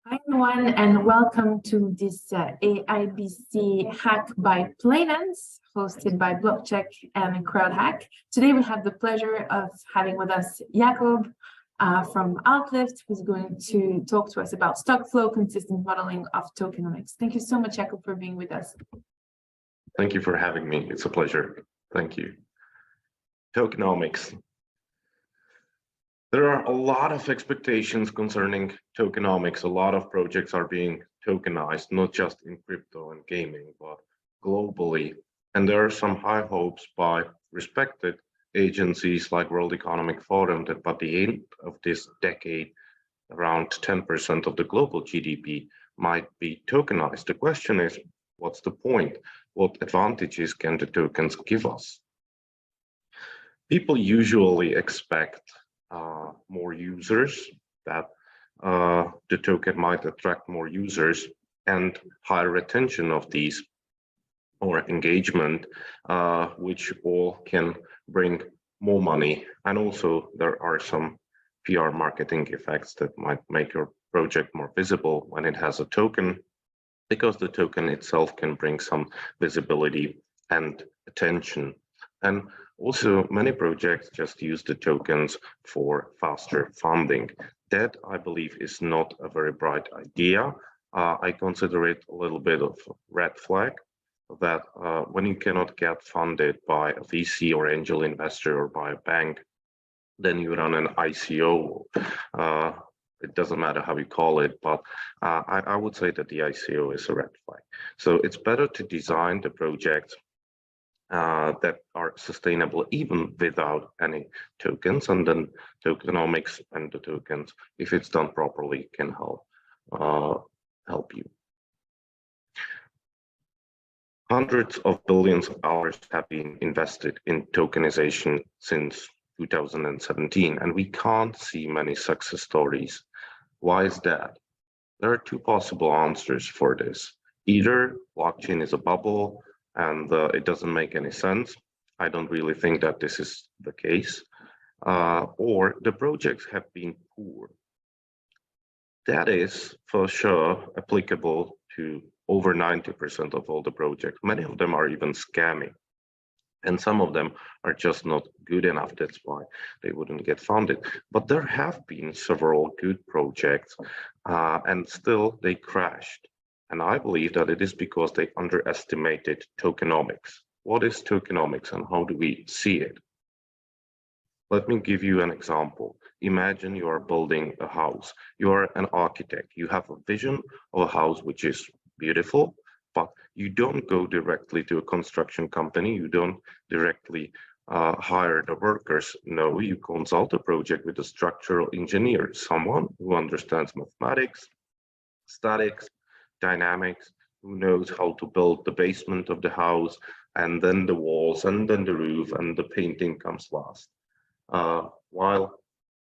Hi everyone, and welcome to this AIBC Hack by Playnance, hosted by Blockcheck and CrowdHack. Today we have the pleasure of having with us Jakub from Altlift, who's going to talk to us about stock flow consistent modeling of tokenomics. Thank you so much, Jakub, for being with us. Thank you for having me. It's a pleasure. Thank you. Tokenomics. There are a lot of expectations concerning tokenomics. A lot of projects are being tokenized, not just in crypto and gaming, but globally. And there are some high hopes by respected agencies like World Economic Forum that by the end of this decade, around 10% of the global GDP might be tokenized. The question is, what's the point? What advantages can the tokens give us? People usually expect more users, that the token might attract more users and higher retention of these or engagement, which all can bring more money. And also there are some PR marketing effects that might make your project more visible when it has a token, because the token itself can bring some visibility and attention. And also, many projects just use the tokens for faster funding. That, I believe, is not a very bright idea. I consider it a little bit of a red flag that when you cannot get funded by a VC or angel investor or by a bank, then you run an ICO. It doesn't matter how you call it, but I would say that the ICO is a red flag. So it's better to design the project that are sustainable even without any tokens, and then tokenomics and the tokens, if it's done properly, can help you. Hundreds of billions of dollars have been invested in tokenization since 2017, and we can't see many success stories. Why is that? There are two possible answers for this. Either blockchain is a bubble and it doesn't make any sense. I don't really think that this is the case. Or the projects have been poor. That is for sure applicable to over 90% of all the projects. Many of them are even scammy. And some of them are just not good enough. That's why they wouldn't get funded. But there have been several good projects and still they crashed. And I believe that it is because they underestimated tokenomics. What is tokenomics and how do we see it? Let me give you an example. Imagine you are building a house. You are an architect. You have a vision of a house which is beautiful, but you don't go directly to a construction company. You don't directly hire the workers. No, you consult a project with a structural engineer, someone who understands mathematics, statics, dynamics, who knows how to build the basement of the house, and then the walls, and then the roof, and the painting comes last. While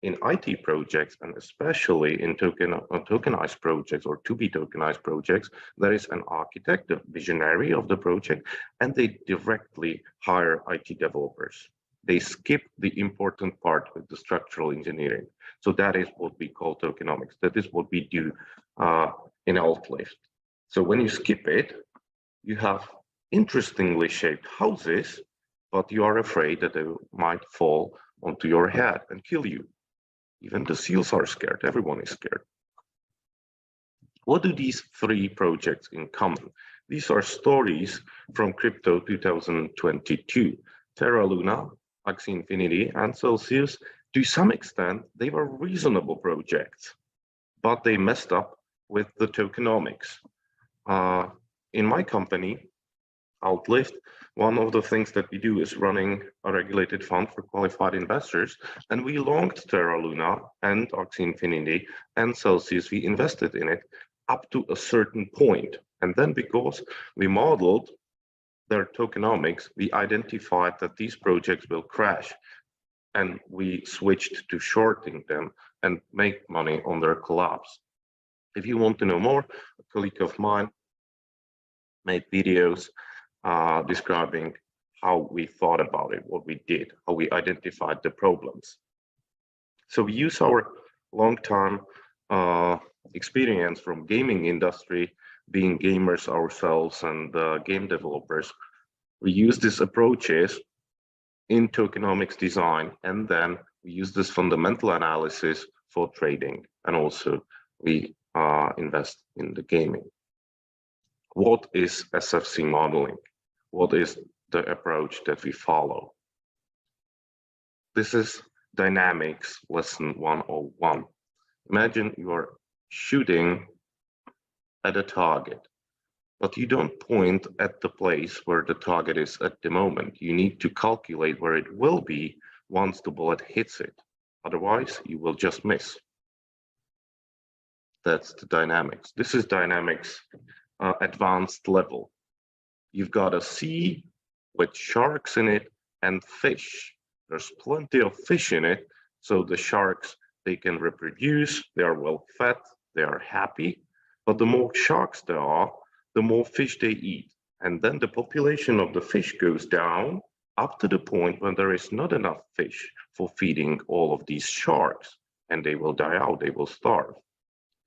in IT projects, and especially in tokenized projects or to be tokenized projects, there is an architect, the visionary of the project, and they directly hire IT developers. They skip the important part with the structural engineering. So that is what we call tokenomics. That is what we do in Altlift. So when you skip it, you have interestingly shaped houses, but you are afraid that they might fall onto your head and kill you. Even the seals are scared. Everyone is scared. What do these three projects in common? These are stories from Crypto 2022. Terra Luna, Axie Infinity, and Celsius, to some extent, they were reasonable projects, but they messed up with the tokenomics. In my company, Altlift, one of the things that we do is running a regulated fund for qualified investors, and we longed Terra Luna and Axie Infinity and Celsius. We invested in it up to a certain point, and then because we modeled their tokenomics, we identified that these projects will crash, and we switched to shorting them and make money on their collapse. If you want to know more, a colleague of mine made videos describing how we thought about it, what we did, how we identified the problems. So we use our long-time experience from gaming industry, being gamers ourselves and game developers, we use these approaches in tokenomics design, and then we use this fundamental analysis for trading, and also we invest in the gaming. What is SFC modeling? What is the approach that we follow? This is dynamics lesson 101. Imagine you are shooting at a target, but you don't point at the place where the target is at the moment. You need to calculate where it will be once the bullet hits it. Otherwise, you will just miss. That's the dynamics. This is dynamics advanced level. You've got a sea with sharks in it and fish. There's plenty of fish in it, so the sharks, they can reproduce, they are well fed, they are happy. But the more sharks there are, the more fish they eat. And then the population of the fish goes down up to the point when there is not enough fish for feeding all of these sharks, and they will die out, they will starve.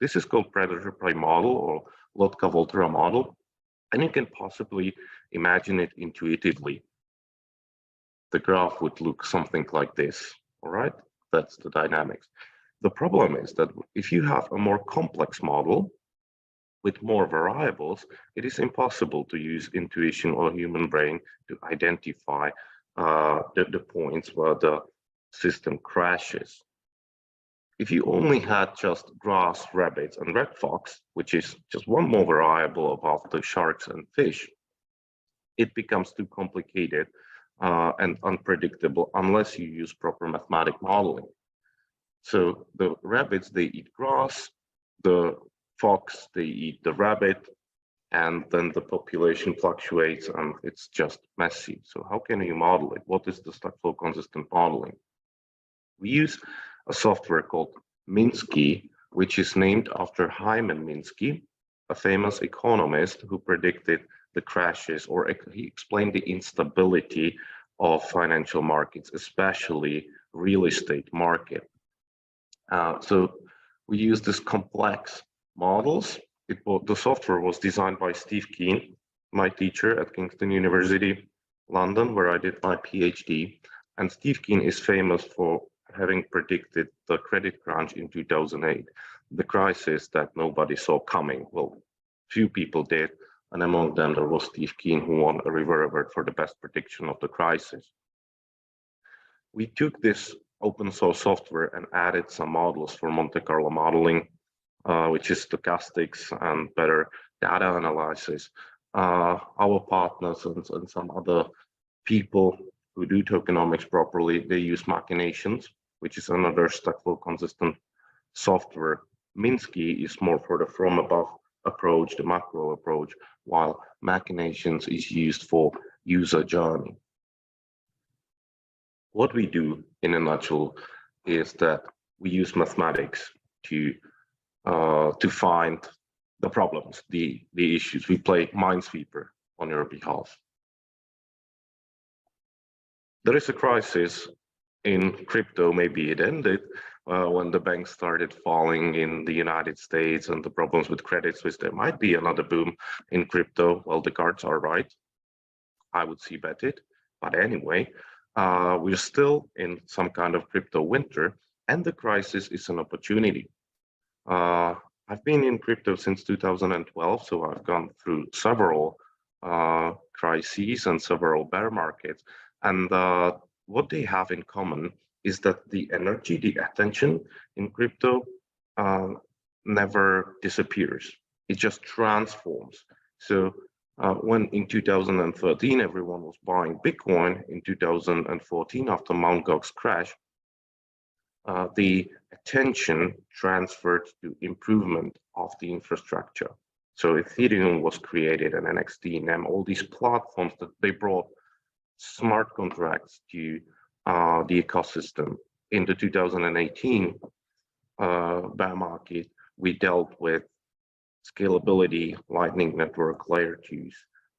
This is called predator-prey model or 𝐒𝐿𝐻𝐿 model, and you can possibly imagine it intuitively. The graph would look something like this, all right? That's the dynamics. The problem is that if you have a more complex model with more variables, it is impossible to use intuition or human brain to identify the points where the system crashes. If you only had just grass, rabbits, and red fox, which is just one more variable above the sharks and fish, it becomes too complicated and unpredictable unless you use proper mathematic modeling. So the rabbits, they eat grass, the fox, they eat the rabbit, and then the population fluctuates and it's just messy. So how can you model it? What is the stack flow consistent modeling? We use a software called Minsky, which is named after Hyman Minsky, a famous economist who predicted the crashes, or he explained the instability of financial markets, especially real estate market. So we use this complex models. The software was designed by 𝐶𝐸, my teacher at Kingston University, London, where I did my PhD. And 𝐶𝐸 is famous for having predicted the credit crunch in 2008, the crisis that nobody saw coming. Well, few people did, and among them there was 𝐶𝐸, who won a River Award for the best prediction of the crisis. We took this open source software and added some models for Monte Carlo modeling, which is stochastics and better data analysis. Our partners and some other people who do tokenomics properly, they use machinations, which is another stack flow consistent software. Minsky is more for the from above approach, the macro approach, while machinations is used for user journey. What we do in a nutshell is that we use mathematics to find the problems, the issues. We play Minesweeper on your behalf. There is a crisis in crypto. Maybe it ended when the banks started falling in the United States and the problems with Credit Suisse. There might be another boom in crypto. Well, the cards are right. I would see bet it. But anyway, we're still in some kind of crypto winter, and the crisis is an opportunity. I've been in crypto since 2012, so I've gone through several crises and several bear markets. And what they have in common is that the energy, the attention in crypto never disappears. It just transforms. So when in 2013, everyone was buying Bitcoin, in 2014, after Mt. Gox's crash, the attention transferred to improvement of the infrastructure. So Ethereum was created, and NXT, NEM, all these platforms that they brought smart contracts to the ecosystem. In the 2018 bear market, we dealt with scalability, Lightning Network, layer 2s.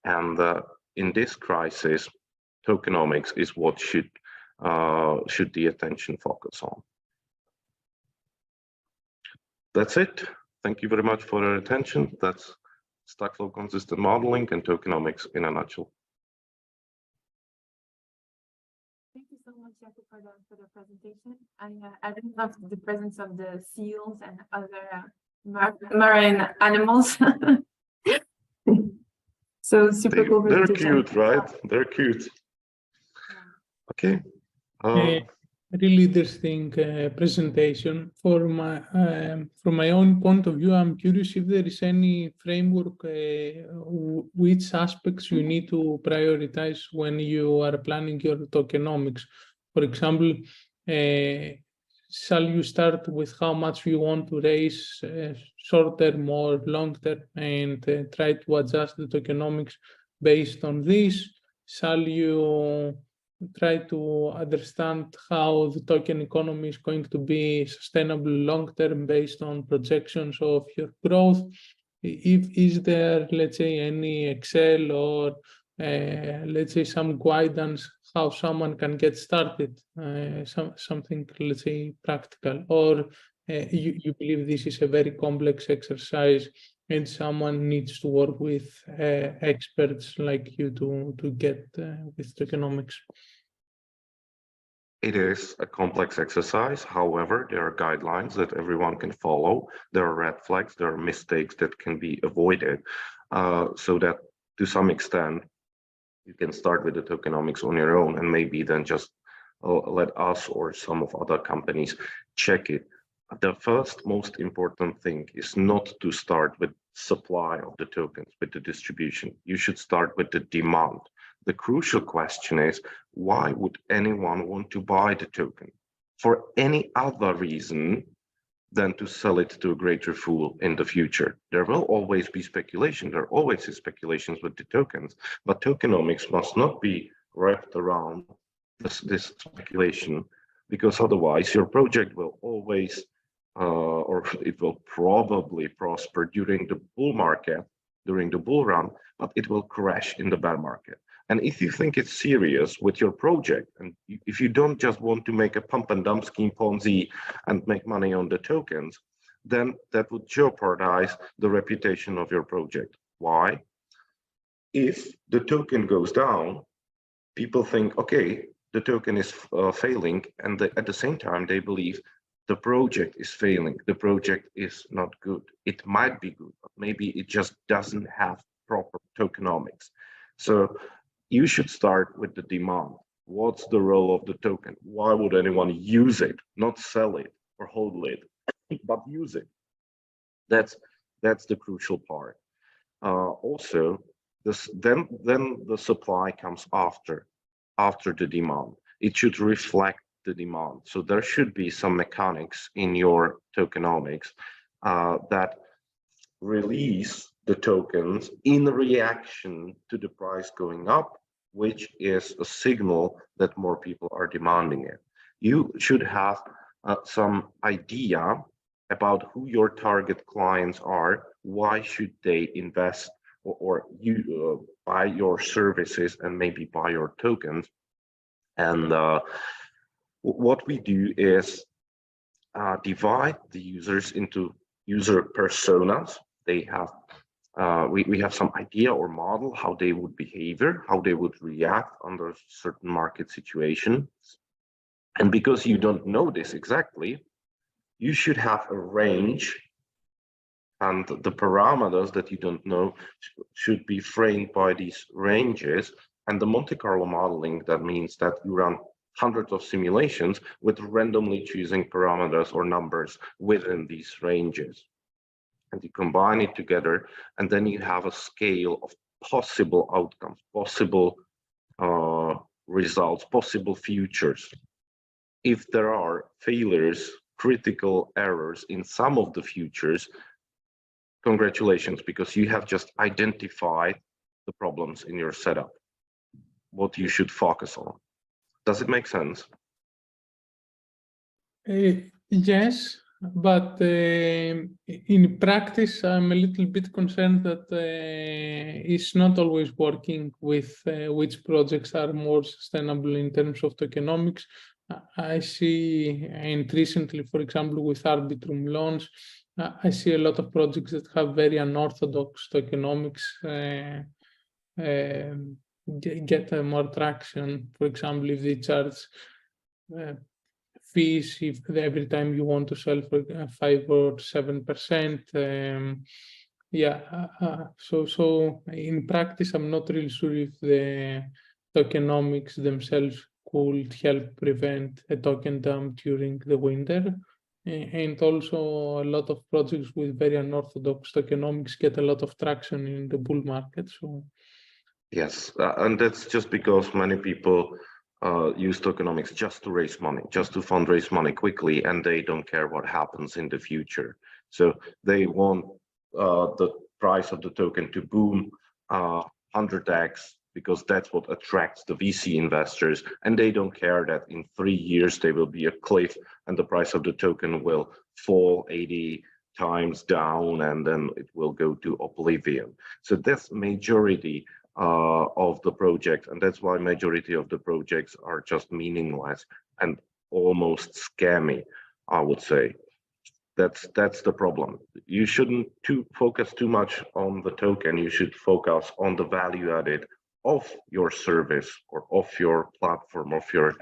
And in this crisis, tokenomics is what should the attention focus on. That's it. thank you very much for your attention. That's stack flow consistent modeling and tokenomics in a nutshell. Thank you so much, Jakub, for the presentation. I really love the presence of the seals and other marine animals. So super cool. They're cute, right? They're cute. Okay. Really interesting presentation. From my own point of view, I'm curious if there is any framework, which aspects you need to prioritize when you are planning your tokenomics. For example, shall you start with how much you want to raise short-term or long-term and try to adjust the tokenomics based on this? Shall you try to understand how the token economy is going to be sustainable long-term based on projections of your growth? Is there, let's say, any Excel or let's say some guidance how someone can get started, something, let's say, practical, or you believe this is a very complex exercise and someone needs to work with experts like you to get with tokenomics? It is a complex exercise. However, there are guidelines that everyone can follow. There are red flags, there are mistakes that can be avoided, so that to some extent, you can start with the tokenomics on your own and maybe then just let us or some of other companies check it. The first most important thing is not to start with supply of the tokens, with the distribution. You should start with the demand. The crucial question is, why would anyone want to buy the token for any other reason than to sell it to a greater fool in the future? There will always be speculation. There always is speculations with the tokens, but tokenomics must not be wrapped around this speculation, because otherwise your project will always, or it will probably prosper during the bull market, during the bull run, but it will crash in the bear market. And if you think it's serious with your project, and if you don't just want to make a pump and dump scheme Ponzi and make money on the tokens, then that would jeopardize the reputation of your project. Why? If the token goes down, people think, okay, the token is failing, and at the same time, they believe the project is failing. The project is not good. It might be good, but maybe it just doesn't have proper tokenomics. So you should start with the demand. What's the role of the token? Why would anyone use it? Not sell it or hold it, but use it. That's the crucial part. Also, then the supply comes after the demand. It should reflect the demand. So there should be some mechanics in your tokenomics that release the tokens in reaction to the price going up, which is a signal that more people are demanding it. You should have some idea about who your target clients are, why should they invest or you buy your services and maybe buy your tokens. And what we do is divide the users into user personas. They have we have some idea or model how they would behave, how they would react under certain market situations. And because you don't know this exactly, you should have a range, and the parameters that you don't know should be framed by these ranges. And the Monte Carlo modeling, that means that you run hundreds of simulations with randomly choosing parameters or numbers within these ranges. And you combine it together, and then you have a scale of possible outcomes, possible results, possible futures. If there are failures, critical errors in some of the futures, congratulations, because you have just identified the problems in your setup, what you should focus on. Does it make sense? Yes. But in practice, I'm a little bit concerned that it's not always working with which projects are more sustainable in terms of tokenomics. I see, and recently, for example, with Arbitrum loans, I see a lot of projects that have very unorthodox tokenomics get more traction. For example, if they charge fees if every time you want to sell for 5 or 7%. So in practice, I'm not really sure if the tokenomics themselves could help prevent a token dump during the winter. And also a lot of projects with very unorthodox tokenomics get a lot of traction in the bull market. So yes, and that's just because many people use tokenomics just to raise money, just to fundraise money quickly, and they don't care what happens in the future. So they want the price of the token to boom 100x, because that's what attracts the VC investors, and they don't care that in 3 years there will be a cliff and the price of the token will fall 80 times down and then it will go to oblivion. So that's majority of the project, and that's why majority of the projects are just meaningless and almost scammy, I would say. That's the problem. You shouldn't focus too much on the token. You should focus on the value added of your service or of your platform, of your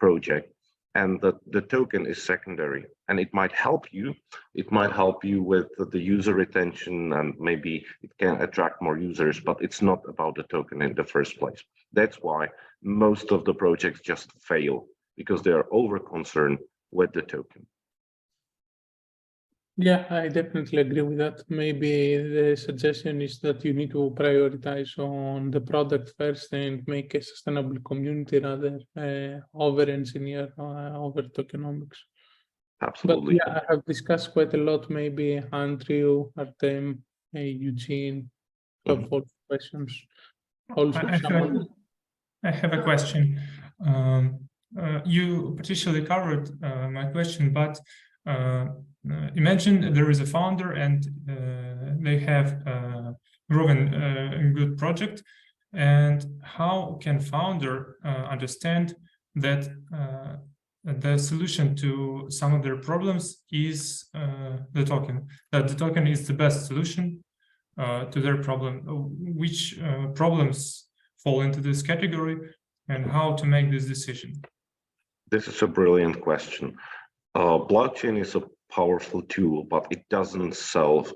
project. And the token is secondary, and it might help you. It might help you with the user retention, and maybe it can attract more users, but it's not about the token in the first place. That's why most of the projects just fail, because they are over concerned with the token. yeah, I definitely agree with that. Maybe the suggestion is that you need to prioritize on the product first and make a sustainable community rather over-engineer over tokenomics. Absolutely. But yeah, I have discussed quite a lot. Maybe Andrew, Artem, Eugene have follow-up questions. Also, I have a question. You partially covered my question, but imagine there is a founder and they have grown a good project, and how can founder understand that the solution to some of their problems is the token, that the token is the best solution to their problem? Which problems fall into this category, and how to make this decision? This is a brilliant question. Blockchain is a powerful tool, but it doesn't solve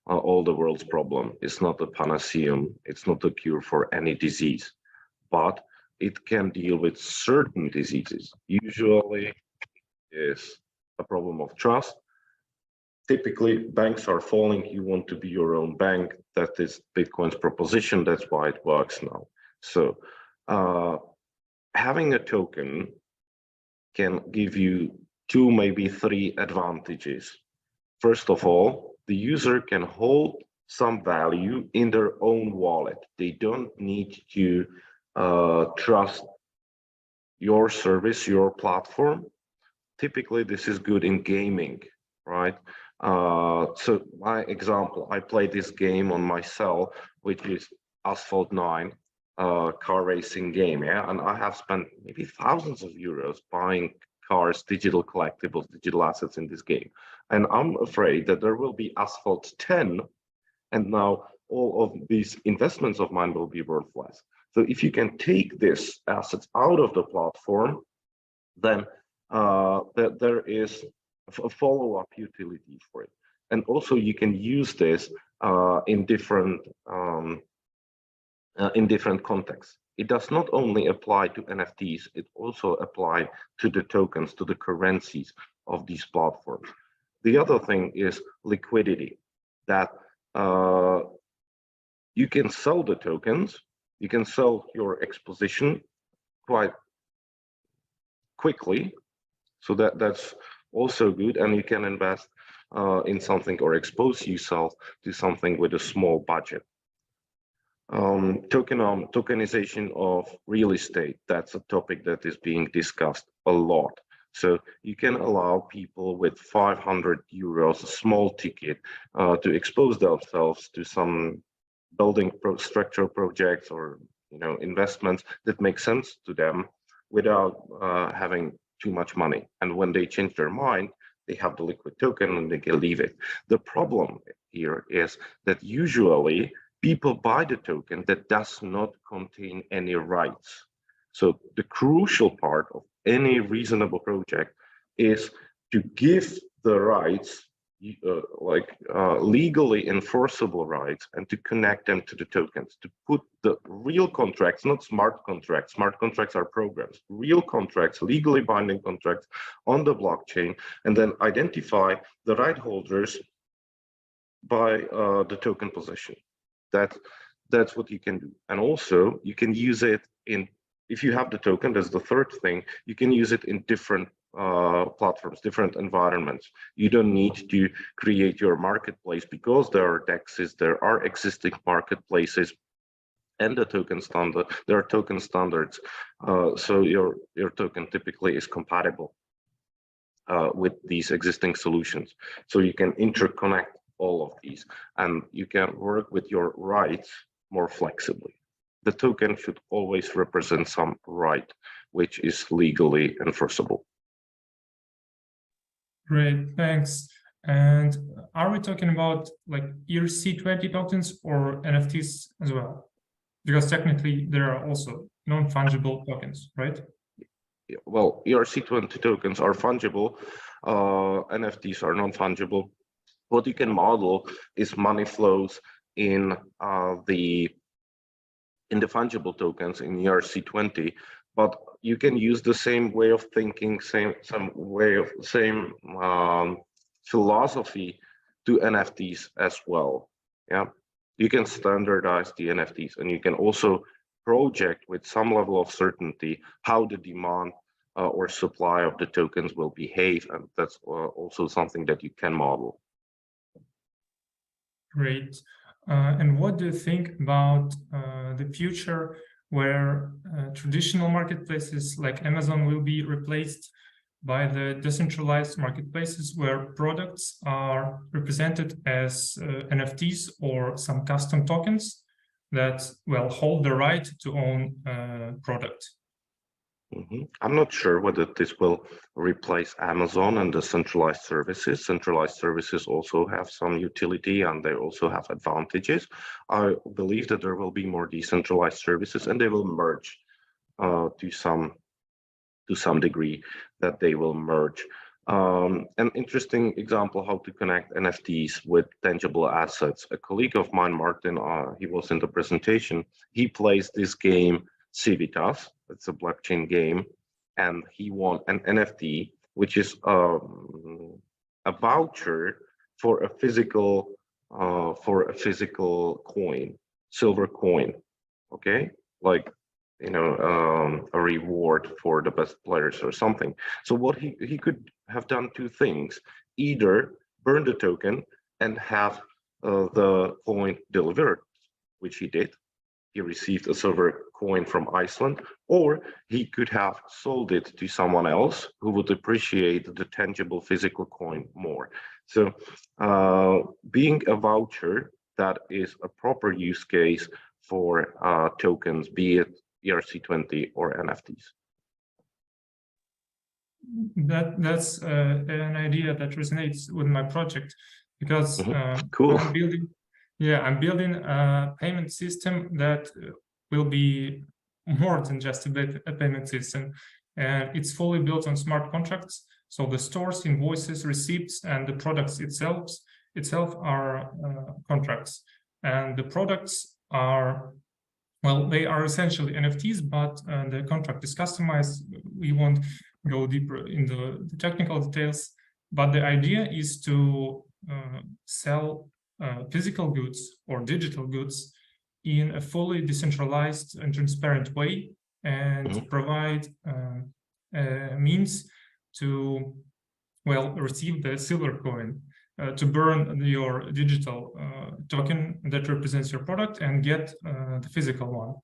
all the world's problem. It's not a panacea. It's not a cure for any disease, but it can deal with certain diseases. Usually, is a problem of trust. Typically, banks are falling. You want to be your own bank. That is Bitcoin's proposition. That's why it works now. So, having a token can give you 2, maybe 3 advantages. First of all, the user can hold some value in their own wallet. They don't need to trust your service, your platform. Typically, this is good in gaming, right? So my example, I play this game on my cell, which is Asphalt 9, car racing game, yeah? And I have spent maybe thousands of euros buying cars, digital collectibles, digital assets in this game. And I'm afraid that there will be Asphalt 10, and now all of these investments of mine will be worth less. So if you can take these assets out of the platform, then there is a follow-up utility for it. And also you can use this in different contexts. It does not only apply to NFTs, it also applies to the tokens, to the currencies of these platforms. The other thing is liquidity, that you can sell the tokens, you can sell your exposition quite quickly. So that's also good, and you can invest in something or expose yourself to something with a small budget. Tokenization of real estate, that's a topic that is being discussed a lot. So you can allow people with 500 euros, a small ticket, to expose themselves to some building structural projects or investments that make sense to them, without having too much money. And when they change their mind, they have the liquid token and they can leave it. The problem here is that usually people buy the token that does not contain any rights. So the crucial part of any reasonable project is to give the rights, legally enforceable rights, and to connect them to the tokens, to put the real contracts, not smart contracts. Smart contracts are programs, real contracts, legally binding contracts on the blockchain, and then identify the right holders by the token position. That's what you can do. And also you can use it in, if you have the token, that's the third thing, you can use it in different platforms, different environments. You don't need to create your marketplace because there are DEXs, there are existing marketplaces, and the token standard, there are token standards. So your token typically is compatible with these existing solutions. So you can interconnect all of these, and you can work with your rights more flexibly. The token should always represent some right, which is legally enforceable. Great, thanks. And are we talking about like ERC20 tokens or NFTs as well? Because technically there are also non-fungible tokens, right? Well, ERC20 tokens are fungible, NFTs are non-fungible. What you can model is money flows in the fungible tokens in ERC20, but you can use the same way of thinking, same philosophy to NFTs as well. Yeah, you can standardize the NFTs, and you can also project with some level of certainty how the demand or supply of the tokens will behave, and that's also something that you can model. Great. And what do you think about the future where traditional marketplaces like Amazon will be replaced by the decentralized marketplaces where products are represented as NFTs or some custom tokens that, well, hold the right to own product? I'm not sure whether this will replace Amazon and the centralized services. Centralized services also have some utility and they also have advantages. I believe that there will be more decentralized services and they will merge to some degree, that they will merge. An interesting example how to connect NFTs with tangible assets. A colleague of mine, Martin, he was in the presentation, he plays this game 𝐒𝐭𝐨𝐬𝐧. It's a blockchain game, and he won an NFT, which is a voucher for a physical coin, silver coin. Okay, like a reward for the best players or something. So what he could have done two things: either burn the token and have the coin delivered, which he did. He received a silver coin from Iceland, or he could have sold it to someone else who would appreciate the tangible physical coin more. So being a voucher, that is a proper use case for tokens, be it ERC20 or NFTs. That's an idea that resonates with my project, because cool. I'm building a payment system that will be more than just a payment system, and it's fully built on smart contracts. So the stores, invoices, receipts, and the products itself are contracts, and the products are, well, they are essentially NFTs, but the contract is customized. We won't go deeper in the technical details, but the idea is to sell physical goods or digital goods in a fully decentralized and transparent way, and provide a means to, well, receive the silver coin, to burn your digital token that represents your product and get the physical one.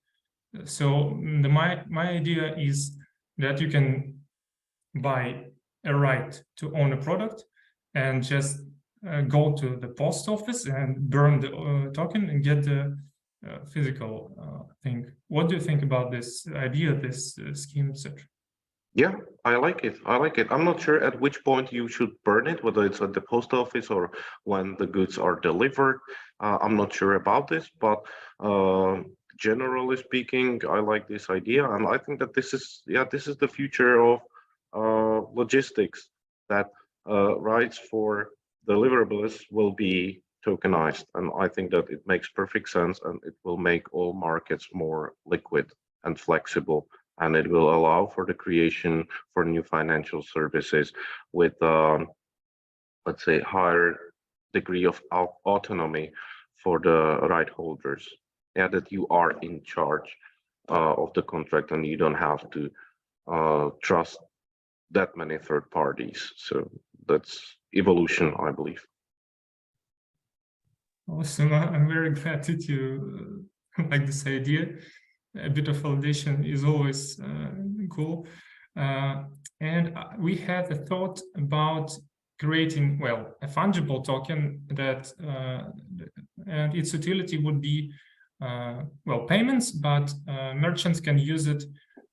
So my idea is that you can buy a right to own a product and just go to the post office and burn the token and get the physical thing. What do you think about this idea, this scheme, etc.? Yeah, I like it. I like it. I'm not sure at which point you should burn it, whether it's at the post office or when the goods are delivered. I'm not sure about this, but generally speaking, I like this idea, and I think that this is the future of logistics. That rights for deliverables will be tokenized, and I think that it makes perfect sense, and it will make all markets more liquid and flexible, and it will allow for the creation for new financial services with, let's say, higher degree of autonomy for the right holders. Yeah, that you are in charge of the contract and you don't have to trust that many third parties. So that's evolution, I believe. Awesome. I'm very glad that you like this idea. A bit of validation is always cool. And we had a thought about creating, well, a fungible token that, and its utility would be, well, payments, but merchants can use it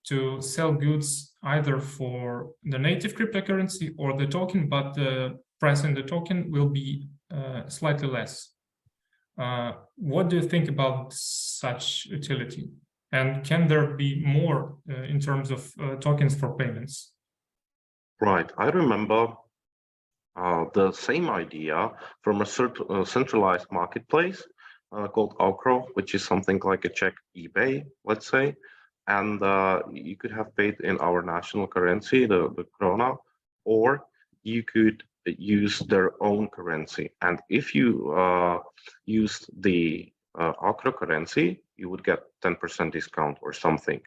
to sell goods either for the native cryptocurrency or the token, but the price in the token will be slightly less. What do you think about such utility? And can there be more in terms of tokens for payments? Right. I remember the same idea from a centralized marketplace called 𝐒𝐿, which is something like a Czech eBay, let's say. And you could have paid in our national currency, the krona, or you could use their own currency. And if you used the 𝐒𝐿 currency, you would get 10% discount or something.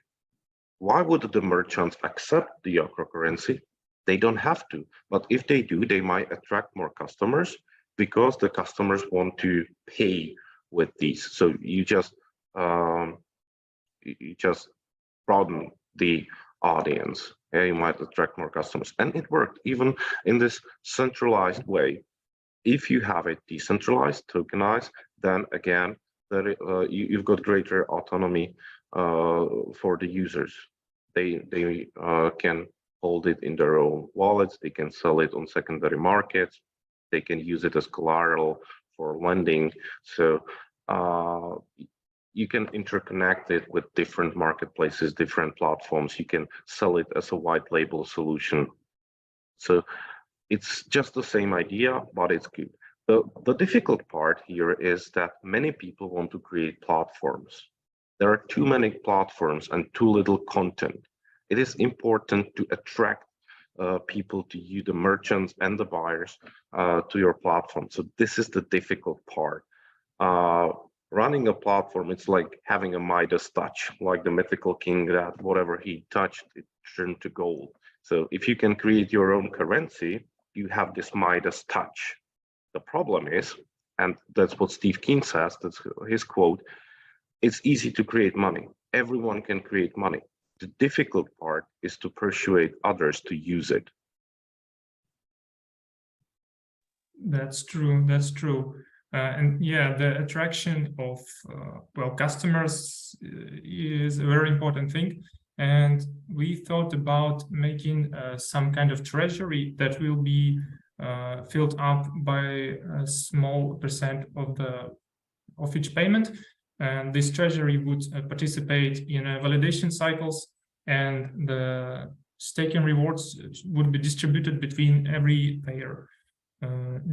Why would the merchants accept the 𝐒𝐿 currency? They don't have to, but if they do, they might attract more customers because the customers want to pay with these. So you just broaden the audience. Yeah, you might attract more customers, and it worked even in this centralized way. If you have it decentralized, tokenized, then again, you've got greater autonomy for the users. They can hold it in their own wallets. They can sell it on secondary markets. They can use it as collateral for lending. So you can interconnect it with different marketplaces, different platforms. You can sell it as a white label solution. So it's just the same idea, but it's good. The difficult part here is that many people want to create platforms. There are too many platforms and too little content. It is important to attract people to you, the merchants and the buyers, to your platform. So this is the difficult part. Running a platform, it's like having a Midas touch, like the mythical king that whatever he touched, it turned to gold. So if you can create your own currency, you have this Midas touch. The problem is, and that's what 𝐶𝐸 says, that's his quote, it's easy to create money. Everyone can create money. The difficult part is to persuade others to use it. That's true. That's true. And yeah, the attraction of well, customers is a very important thing. And we thought about making some kind of treasury that will be filled up by a small percent of each payment. And this treasury would participate in validation cycles, and the staking rewards would be distributed between every payer.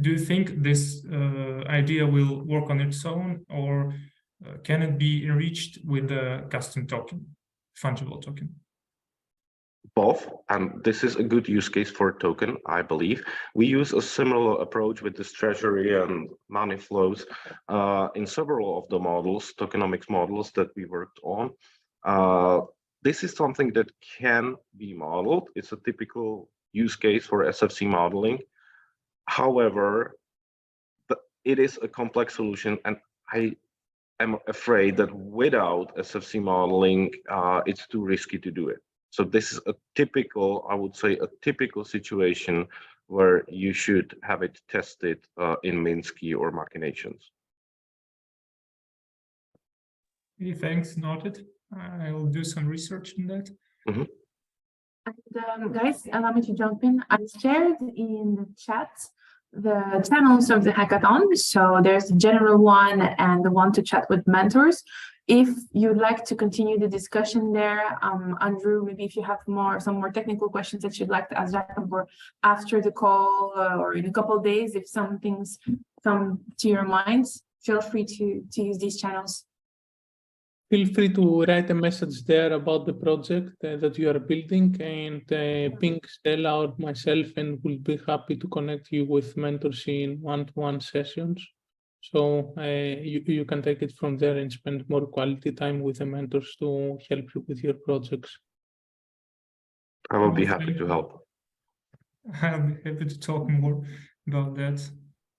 Do you think this idea will work on its own, or can it be enriched with a custom token, fungible token? Both, and this is a good use case for a token, I believe. We use a similar approach with this treasury and money flows in several of the models, tokenomics models that we worked on. This is something that can be modeled. It's a typical use case for SFC modeling. However, it is a complex solution, and I am afraid that without SFC modeling, it's too risky to do it. So this is a typical, I would say, a typical situation where you should have it tested in Minsky or machinations. Okay, thanks, noted. I'll do some research on that. Mm-hmm. And guys, allow me to jump in. I shared in the chat the channels of the hackathon. So there's the general one and the one to chat with mentors. If you'd like to continue the discussion there, Andrew, maybe if you have some more technical questions that you'd like to ask Jakub, or after the call or in a couple of days, if some things come to your minds, feel free to use these channels. Feel free to write a message there about the project that you are building, and ping Stella or myself, and we'll be happy to connect you with mentors in one-to-one sessions. So you can take it from there and spend more quality time with the mentors to help you with your projects. I will be happy to help. I'll be happy to talk more about that.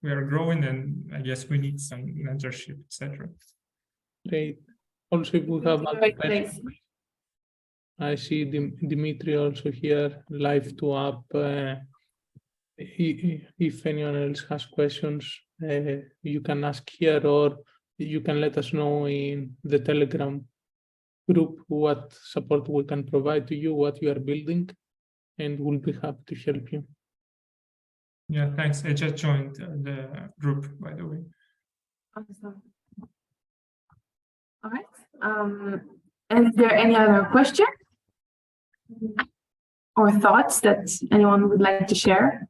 We are growing, and I guess we need some mentorship, etc. Great. Also, if we have other questions, I see Dimitri also here, live to up. If anyone else has questions, you can ask here, or you can let us know in the Telegram group what support we can provide to you, what you are building, and we'll be happy to help you. Yeah, thanks. I just joined the group, by the way. Awesome. All right. Is there any other question or thoughts that anyone would like to share?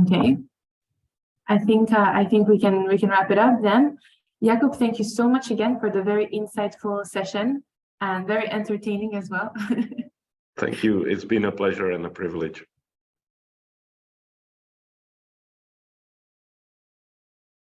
Okay. I think we can wrap it up then. Jakub, thank you so much again for the very insightful session and very entertaining as well. Thank you. It's been a pleasure and a privilege.